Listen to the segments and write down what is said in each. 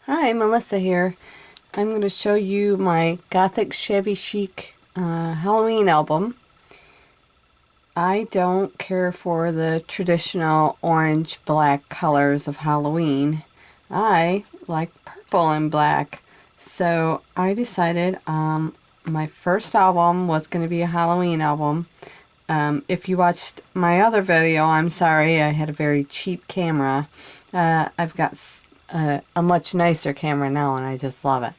Hi, Melissa here. I'm going to show you my Gothic Shabby Chic Halloween album. I don't care for the traditional orange-black colors of Halloween. I like purple and black. So I decided my first album was going to be a Halloween album. If you watched my other video, I'm sorry, I had a very cheap camera. I've got a much nicer camera now and I just love it.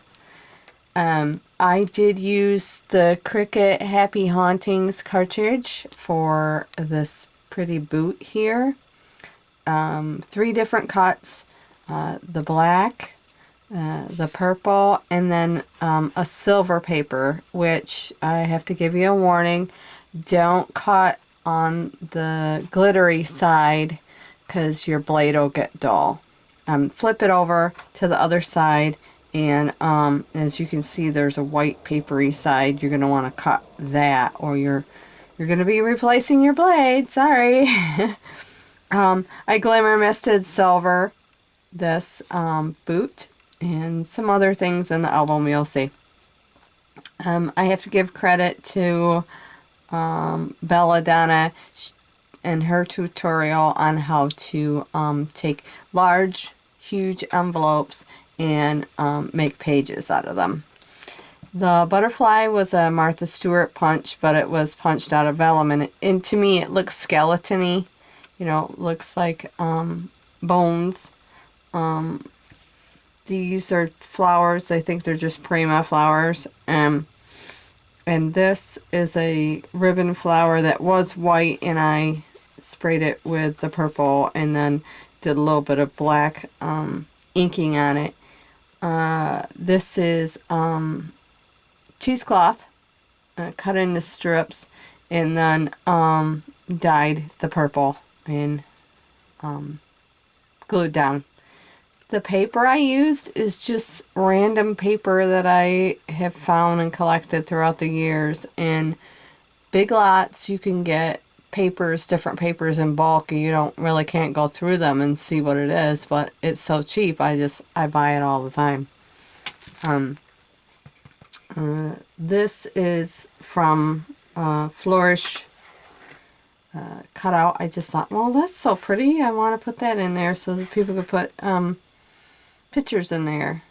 I did use the Cricut Happy Hauntings cartridge for this pretty boot here. 3 different cuts, the black, the purple, and then a silver paper, which I have to give you a warning. Don't cut on the glittery side because your blade will get dull. Flip it over to the other side, and as you can see, there's a white papery side. You're going to want to cut that, or you're going to be replacing your blade. Sorry. I glimmer misted silver this boot and some other things in the album you'll see. I have to give credit to Belladonna and her tutorial on how to take large, huge envelopes and make pages out of them. The butterfly was a Martha Stewart punch, but it was punched out of vellum, and to me it looks skeleton-y. You know, looks like bones. These are flowers. I think they're just Prima flowers. And this is a ribbon flower that was white, and I sprayed it with the purple and then did a little bit of black inking on it. This is cheesecloth cut into strips and then dyed the purple and glued down. The paper I used is just random paper that I have found and collected throughout the years. In Big Lots you can get papers, different papers in bulk, and you can't go through them and see what it is, but it's so cheap I buy it all the time. This is from Flourish cutout. I just thought, well, that's so pretty, I want to put that in there so that people could put pictures in there.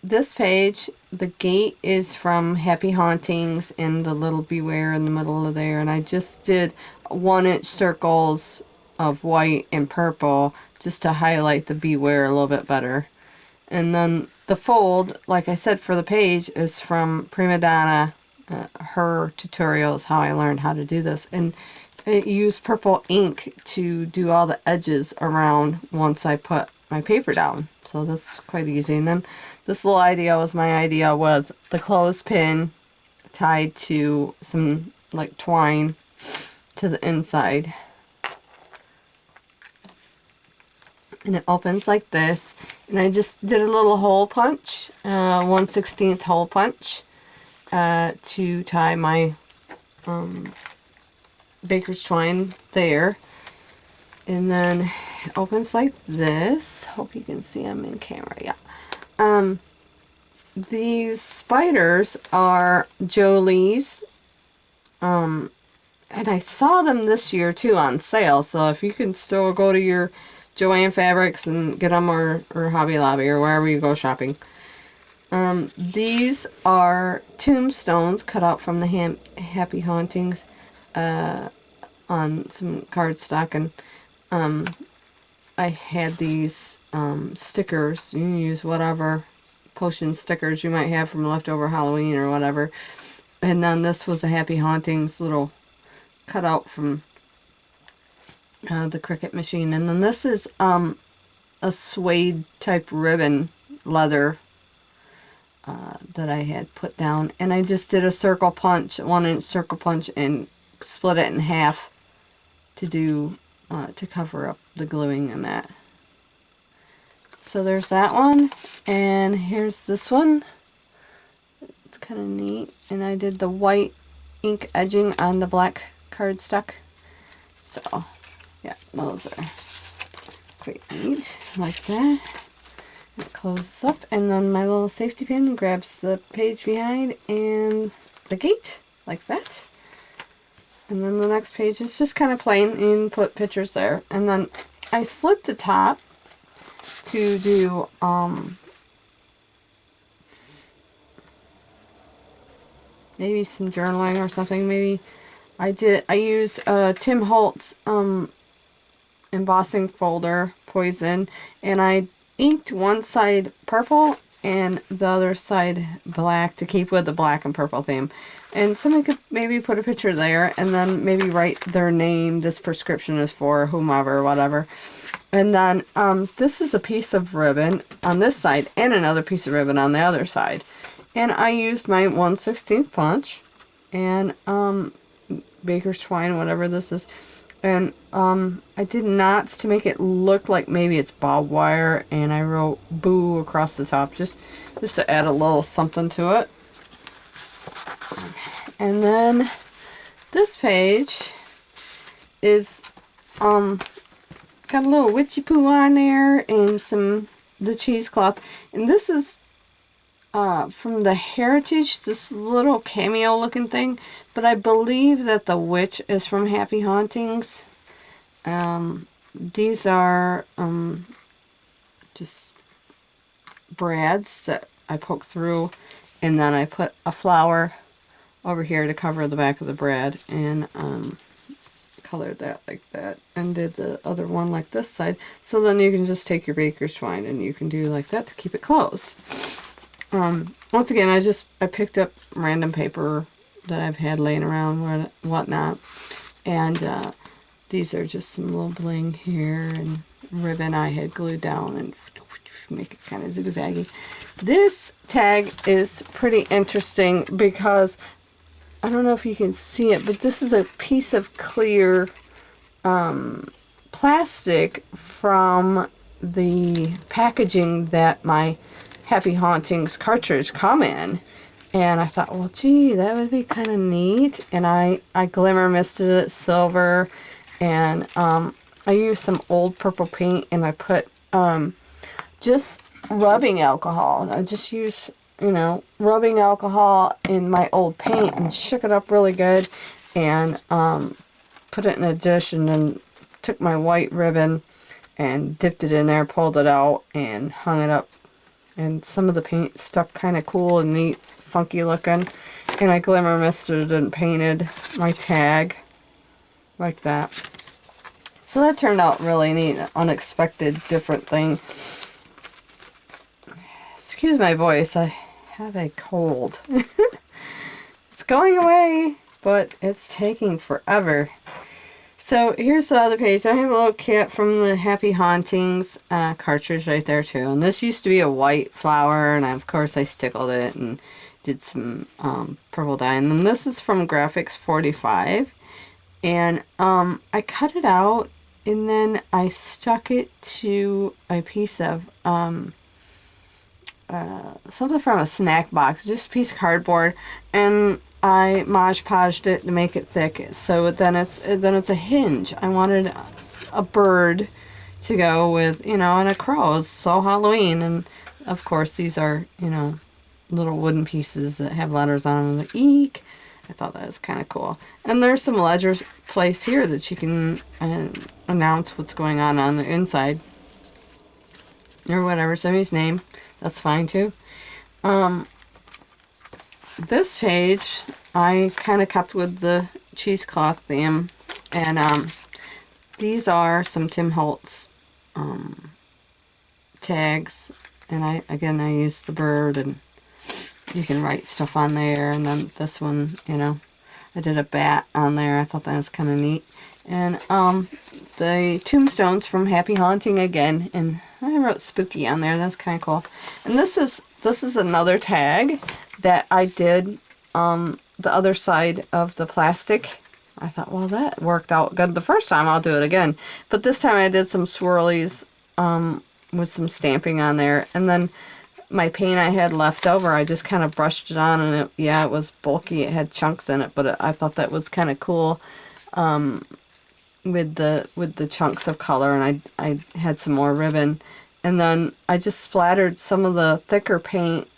This page, the gate is from Happy Hauntings and the little Beware in the middle of there, and I just did 1-inch circles of white and purple just to highlight the Beware a little bit better. And then the fold, like I said, for the page is from Prima Donna. Her tutorial is how I learned how to do this, and I used purple ink to do all the edges around once I put my paper down, so that's quite easy. And then this little idea was the clothespin tied to some like twine to the inside, and it opens like this, and I just did a little hole punch, 1/16 hole punch to tie my baker's twine there. And then it opens like this. Hope you can see them in camera. Yeah. These spiders are Jolie's. And I saw them this year too on sale. So if you can still go to your Joann Fabrics and get them, or Hobby Lobby, or wherever you go shopping. These are tombstones cut out from the Happy Hauntings on some cardstock, and I had these stickers. You can use whatever potion stickers you might have from leftover Halloween or whatever. And then this was a Happy Hauntings little cutout from the Cricut machine. And then this is a suede type ribbon leather that I had put down. And I just did a circle punch, 1-inch circle punch, and split it in half to do to cover up the gluing in that. So there's that one, and here's this one. It's kind of neat, and I did the white ink edging on the black cardstock. So yeah, those are quite neat, like that. It closes up, and then my little safety pin grabs the page behind and the gate, like that. And then the next page is just kind of plain and put pictures there. And then I slit the top to do maybe some journaling or something. Maybe I used Tim Holtz embossing folder, Poison, and I inked one side purple and the other side black to keep with the black and purple theme. And somebody could maybe put a picture there and then maybe write their name. This prescription is for whomever, whatever. And then this is a piece of ribbon on this side and another piece of ribbon on the other side. And I used my 1/16 punch and baker's twine, whatever this is. And I did knots to make it look like maybe it's barbed wire, and I wrote boo across the top just to add a little something to it. And then this page is got a little witchy poo on there and the cheesecloth. And this is from the Heritage, this little cameo looking thing, but I believe that the witch is from Happy Hauntings. These are just brads that I poke through, and then I put a flower over here to cover the back of the brad, and colored that like that, and did the other one like this side. So then you can just take your baker's twine and you can do like that to keep it closed. Once again, I picked up random paper that I've had laying around, whatnot, and these are just some little bling here and ribbon I had glued down and make it kind of zigzaggy. This tag is pretty interesting because I don't know if you can see it, but this is a piece of clear plastic from the packaging that my Happy Hauntings cartridge come in. And I thought, well, gee, that would be kind of neat. And I glimmer misted it silver. And I used some old purple paint, and I put just rubbing alcohol. I just used, rubbing alcohol in my old paint and shook it up really good. And put it in a dish, and then took my white ribbon and dipped it in there, pulled it out, and hung it up. And some of the paint stuck kind of cool and neat, funky looking. And I glimmer misted and painted my tag like that. So that turned out really neat, unexpected, different thing. Excuse my voice, I have a cold. It's going away, but it's taking forever. So here's the other page. I have a little kit from the Happy Hauntings cartridge right there too. And this used to be a white flower, and of course I stickled it and did some purple dye. And then this is from Graphics 45. And I cut it out, and then I stuck it to a piece of something from a snack box, just a piece of cardboard, and I Mod Podged it to make it thick, so then it's a hinge. I wanted a bird to go with, and a crow. It's so Halloween, and of course these are, little wooden pieces that have letters on them, like eek. I thought that was kind of cool. And there's some ledgers placed here that you can announce what's going on the inside, or whatever, somebody's name. That's fine too. This page I kind of kept with the cheesecloth theme, and these are some Tim Holtz tags, and I used the bird, and you can write stuff on there. And then this one, I did a bat on there. I thought that was kind of neat. And the tombstones from Happy Haunting again, and I wrote spooky on there. That's kind of cool. And this is another tag that I did the other side of the plastic. I thought, well, that worked out good the first time. I'll do it again. But this time I did some swirlies with some stamping on there. And then my paint I had left over, I just kind of brushed it on, and it was bulky. It had chunks in it, but I thought that was kind of cool with the chunks of color. And I had some more ribbon, And then I just splattered some of the thicker paint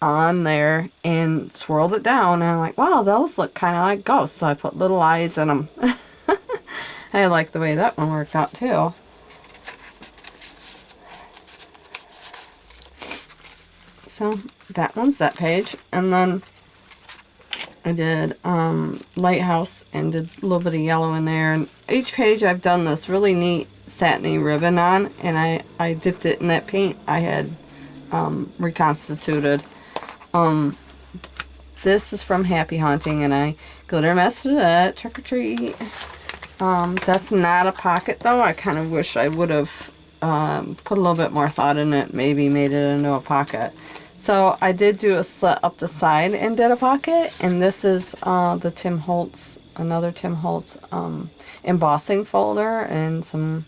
on there and swirled it down. And I'm like, wow, those look kind of like ghosts. So I put little eyes in them. I like the way that one worked out too. So that one's that page. And then I did lighthouse and did a little bit of yellow in there. And each page I've done this really neat satiny ribbon on, and I dipped it in that paint I had reconstituted. This is from Happy Haunting, and I glitter masted it. Trick or treat. That's not a pocket though. I kind of wish I would have put a little bit more thought in it, maybe made it into a pocket. So I did do a slit up the side and did a pocket, and this is the Tim Holtz, another Tim Holtz embossing folder, and some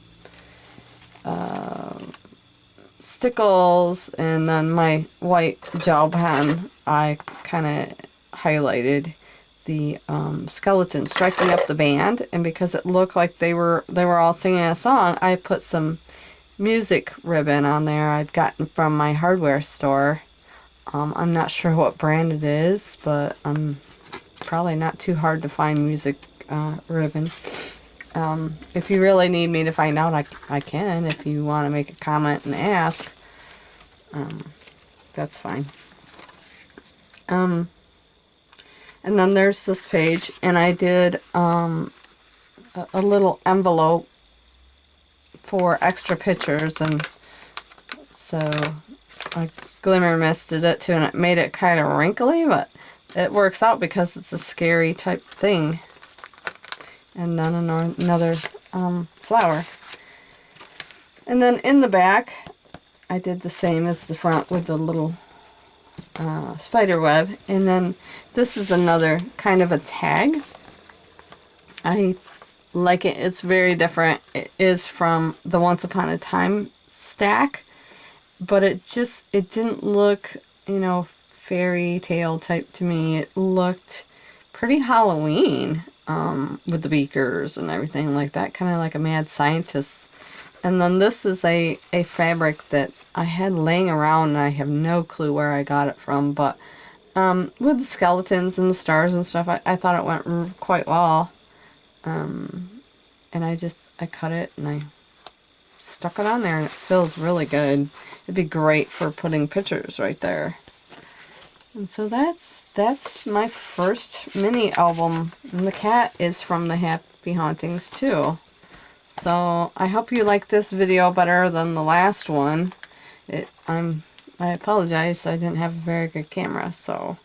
stickles, and then my white gel pen. I kind of highlighted the skeleton striking up the band, and because it looked like they were all singing a song, I put some music ribbon on there I'd gotten from my hardware store. I'm not sure what brand it is, but probably not too hard to find music ribbon. If you really need me to find out, I can. If you want to make a comment and ask, that's fine. And then there's this page, and I did a little envelope for extra pictures, and so I glimmer misted it too, and it made it kind of wrinkly, but it works out because it's a scary type thing. And then another flower. And then in the back, I did the same as the front with the little spider web. And then this is another kind of a tag. I like it. It's very different. It is from the Once Upon a Time stack, but it didn't look, fairy tale type to me. It looked pretty Halloween with the beakers and everything like that, kind of like a mad scientist. And then this is a fabric that I had laying around, and I have no clue where I got it from, but with the skeletons and the stars and stuff, I thought it went quite well. And I cut it and I stuck it on there, and it feels really good. It'd be great for putting pictures right there. And so that's my first mini album, and the cat is from the Happy Hauntings too. So I hope you like this video better than the last one. I apologize, I didn't have a very good camera. So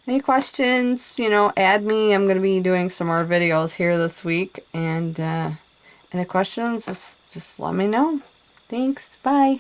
any questions, add me. I'm going to be doing some more videos here this week, and any questions, just let me know. Thanks, bye.